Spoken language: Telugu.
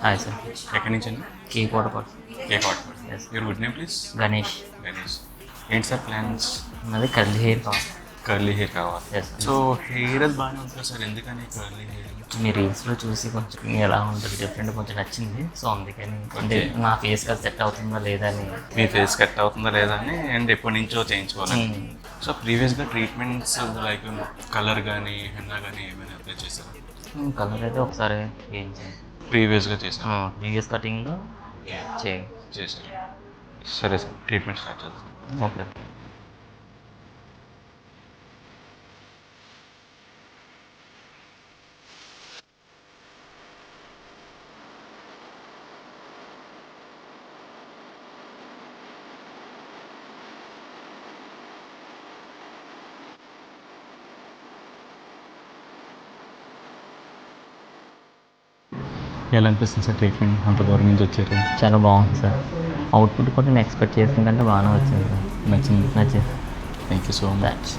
Hi sir. ఎక్కడి నుంచి అండి? కేక్ ఆర్డర్ కోసం. Cake order. Yes. Your good name please? Ganesh. Ganesh. ఏంటి సార్ ప్లాన్స్? నాది కర్లీ హెయిర్ కావాలి. కర్లీ హెయిర్ కావాలి. Yes, sir. సో హెయిర్ అది బాగానే ఉంటుంది సార్, ఎందుకని కర్లీ హెయిర్? మీ రీల్స్లో చూసి కొంచెం ఎలా ఉంటుంది డిఫరెంట్ కొంచెం నచ్చింది. సో అందుకని అంటే Okay. నా ఫేస్ అది సెట్ అవుతుందా లేదా అని. మీ ఫేస్ కట్ అవుతుందా లేదా అని అండ్ ఎప్పటి నుంచో చేయించుకోవాలని. సో ప్రీవియస్గా ట్రీట్మెంట్స్ లైక్ కలర్ కానీ హెన్నా కానీ ఏమైనా అప్లై చేశారు? కలర్ అయితే ఒకసారి ఏం ప్రీవియస్గా చేశాను. ప్రీవియస్ కటింగ్లో చేయి. చేశాను. సరే సార్, ట్రీట్మెంట్ స్టార్ట్ చేద్దాం. ఓకే. ఎలా అనిపిస్తుంది సార్ ట్రీట్మెంట్? అంత దూరం నుంచి వచ్చారు. చాలా బాగుంది సార్. అవుట్పుట్ కూడా నేను ఎక్స్పెక్ట్ చేసిన కంటే బాగానే వచ్చింది సార్. నచ్చింది. నచ్చింది. Thank you so much. Thanks.